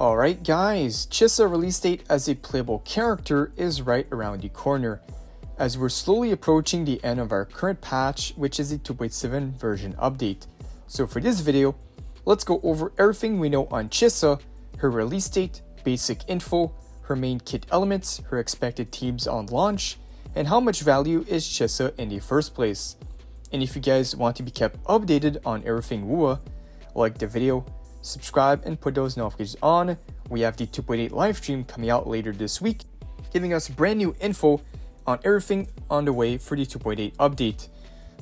Alright guys, Chisa release date as a playable character is right around the corner, as we're slowly approaching the end of our current patch, which is a 2.7 version update. So for this video, let's go over everything we know on Chisa, her release date, basic info, her main kit elements, her expected teams on launch, and how much value is Chisa in the first place. And if you guys want to be kept updated on everything wuwa, like the video, subscribe and put those notifications on. We have the 2.8 live stream coming out later this week, giving us brand new info on everything on the way for the 2.8 update.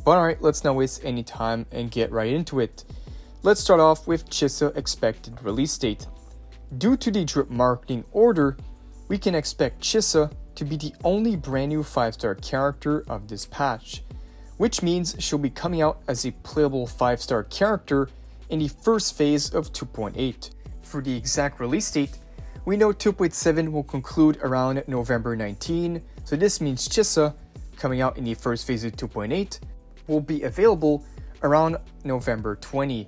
But alright, let's not waste any time and get right into it. Let's start off with Chisa expected release date. Due to the drip marketing order, we can expect Chisa to be the only brand new 5-star character of this patch, which means she'll be coming out as a playable 5-star character in the first phase of 2.8. For the exact release date, we know 2.7 will conclude around November 19, so this means Chisa, coming out in the first phase of 2.8, will be available around November 20.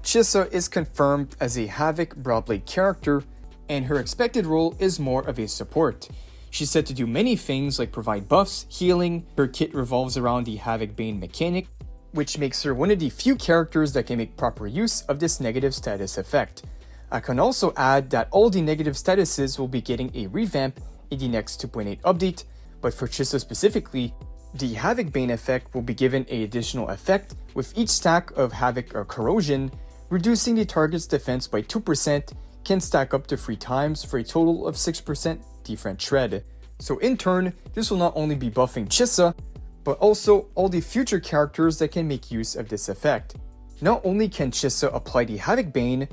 Chisa is confirmed as a Havoc Broadblade character, and her expected role is more of a support. She's said to do many things like provide buffs, healing. Her kit revolves around the Havoc Bane mechanic, which makes her one of the few characters that can make proper use of this negative status effect. I can also add that all the negative statuses will be getting a revamp in the next 2.8 update, but for Chisa specifically, the Havoc Bane effect will be given an additional effect with each stack of Havoc or Corrosion, reducing the target's defense by 2%, can stack up to 3 times for a total of 6% defense shred. So in turn, this will not only be buffing Chisa, but also all the future characters that can make use of this effect. Not only can Chisa apply the Havoc Bane,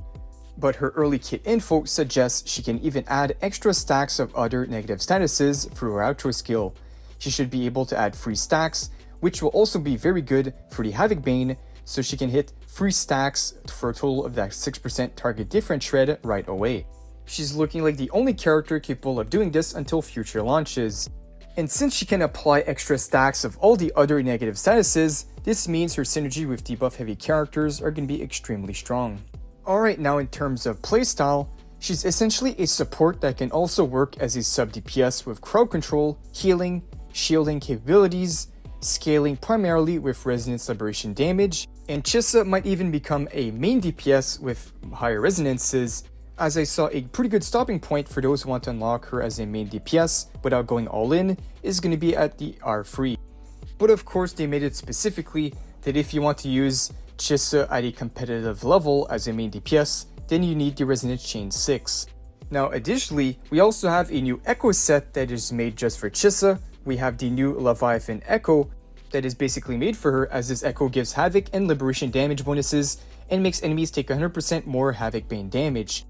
but her early kit info suggests she can even add extra stacks of other negative statuses through her outro skill. She should be able to add 3 stacks, which will also be very good for the Havoc Bane, so she can hit 3 stacks for a total of that 6% target difference shred right away. She's looking like the only character capable of doing this until future launches. And since she can apply extra stacks of all the other negative statuses, this means her synergy with debuff heavy characters are going to be extremely strong. Alright, now in terms of playstyle, she's essentially a support that can also work as a sub DPS with crowd control, healing, shielding capabilities, scaling primarily with resonance liberation damage, and Chisa might even become a main DPS with higher resonances, as I saw a pretty good stopping point for those who want to unlock her as a main DPS without going all in is going to be at the R3. But of course they made it specifically that if you want to use Chisa at a competitive level as a main DPS, then you need the Resonance Chain 6. Now additionally, we also have a new Echo set that is made just for Chisa. We have the new Leviathan Echo that is basically made for her, as this Echo gives Havoc and Liberation damage bonuses and makes enemies take 100% more Havoc Bane damage.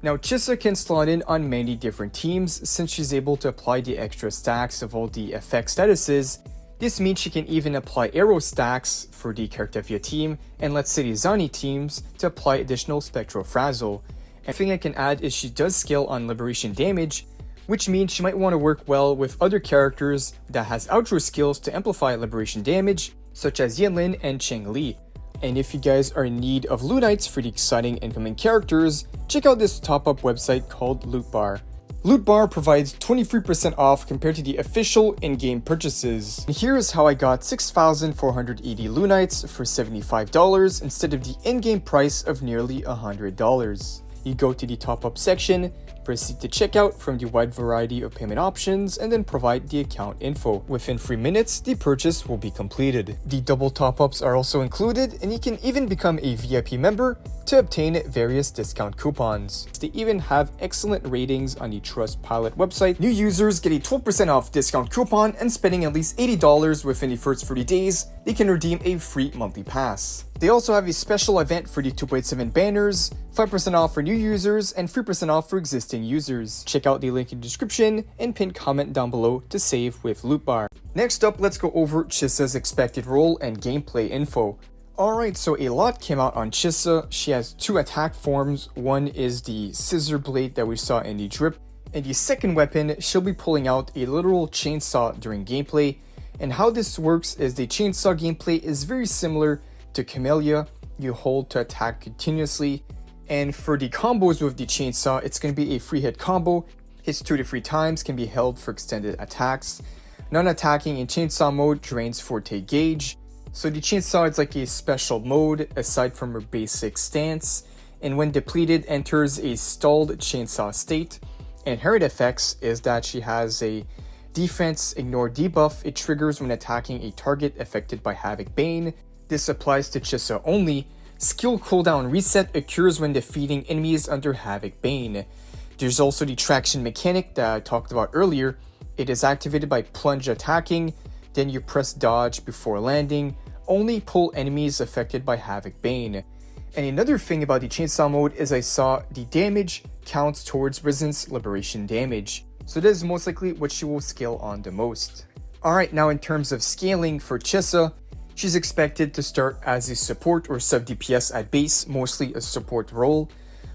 Now Chisa can slot in on many different teams since she's able to apply the extra stacks of all the effect statuses. This means she can even apply arrow stacks for the Kartefia team and let's say the Zani teams to apply additional Spectral Frazzle. And thing I can add is she does scale on Liberation damage, which means she might want to work well with other characters that has outro skills to amplify Liberation damage, such as Yanlin and Cheng Li. And if you guys are in need of lunites for the exciting incoming characters, check out this top-up website called Loot Bar. Loot Bar provides 23% off compared to the official in-game purchases. And here's how I got 6,480 lunites for $75 instead of the in-game price of nearly $100. You go to the top-up section, proceed to checkout from the wide variety of payment options, and then provide the account info. Within 3 minutes, the purchase will be completed. The double top-ups are also included, and you can even become a VIP member to obtain various discount coupons. They even have excellent ratings on the Trustpilot website. New users get a 12% off discount coupon, and spending at least $80 within the first 30 days, they can redeem a free monthly pass. They also have a special event for the 2.7 banners, 5% off for new users, and 3% off for existing users. Check out the link in the description and pinned comment down below to save with Loot Bar. Next up, let's go over Chisa's expected role and gameplay info. Alright, so a lot came out on Chisa. She has 2 attack forms. One is the scissor blade that we saw in the drip, and the second weapon, she'll be pulling out a literal chainsaw during gameplay. And how this works is the chainsaw gameplay is very similar to Camellia. You hold to attack continuously, And for the combos with the chainsaw, it's going to be a free hit combo. Hits 2 to 3 times, can be held for extended attacks. Non-attacking in chainsaw mode drains forte gauge. So the chainsaw is like a special mode aside from her basic stance, and when depleted enters a stalled chainsaw state. And her effects is that she has a defense ignore debuff. It triggers when attacking a target affected by Havoc Bane. This applies to Chisa only. Skill cooldown reset occurs when defeating enemies under Havoc Bane. There's also the traction mechanic that I talked about earlier. It is activated by plunge attacking, then you press dodge before landing. Only pull enemies affected by Havoc Bane. And another thing about the chainsaw mode is I saw the damage counts towards Risen's liberation damage. So that is most likely what she will scale on the most. Alright, now in terms of scaling for Chisa, she's expected to start as a support or sub DPS at base, mostly a support role.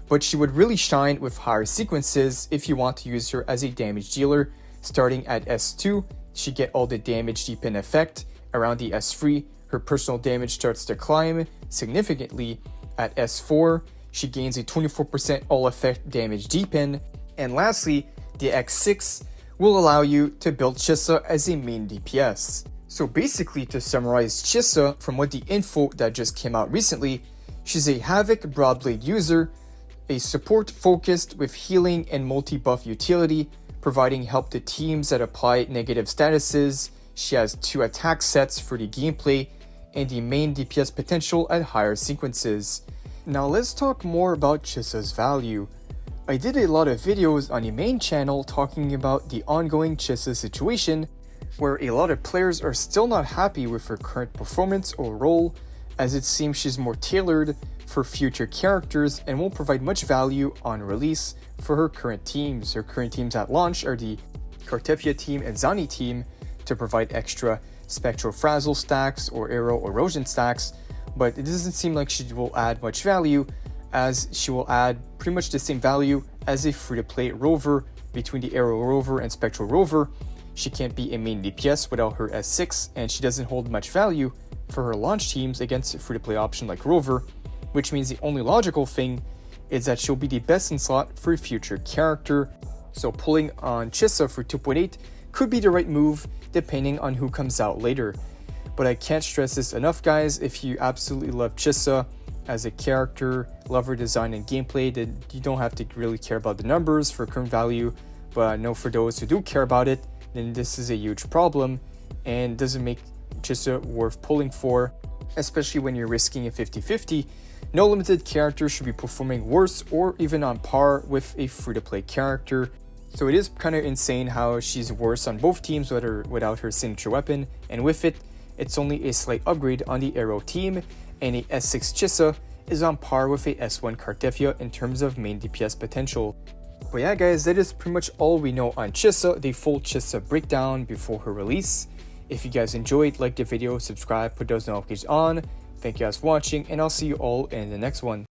But she would really shine with higher sequences if you want to use her as a damage dealer. Starting at S2, she get all the damage deepen effect. Around the S3, her personal damage starts to climb significantly. At S4, she gains a 24% all effect damage deepen. And lastly, the X6 will allow you to build Chisa as a main DPS. So basically, to summarize Chisa from what the info that just came out recently, she's a Havoc Broadblade user, a support focused with healing and multi-buff utility, providing help to teams that apply negative statuses. She has 2 attack sets for the gameplay and the main DPS potential at higher sequences. Now let's talk more about Chisa's value. I did a lot of videos on the main channel talking about the ongoing Chisa situation, where a lot of players are still not happy with her current performance or role, as it seems she's more tailored for future characters and won't provide much value on release for her current teams. Her current teams at launch are the Kartefia team and Zani team to provide extra Spectral Frazzle stacks or Arrow Erosion stacks, but it doesn't seem like she will add much value, as she will add pretty much the same value as a free-to-play Rover. Between the Arrow Rover and Spectral Rover, she can't be a main DPS without her S6, and she doesn't hold much value for her launch teams against a free-to-play option like Rover, which means the only logical thing is that she'll be the best in slot for a future character. So pulling on Chisa for 2.8 could be the right move depending on who comes out later. But I can't stress this enough, guys. If you absolutely love Chisa as a character, love her design and gameplay, then you don't have to really care about the numbers for current value. But I know for those who do care about it, then this is a huge problem and doesn't make Chisa worth pulling for, especially when you're risking a 50-50. No limited character should be performing worse or even on par with a free-to-play character. So it is kind of insane how she's worse on both teams without her signature weapon, and with it, it's only a slight upgrade on the Arrow team, and a S6 Chisa is on par with a S1 Kartefia in terms of main DPS potential. But yeah guys, that is pretty much all we know on Chisa, the full Chisa breakdown before her release. If you guys enjoyed, like the video, subscribe, put those notifications on. Thank you guys for watching, and I'll see you all in the next one.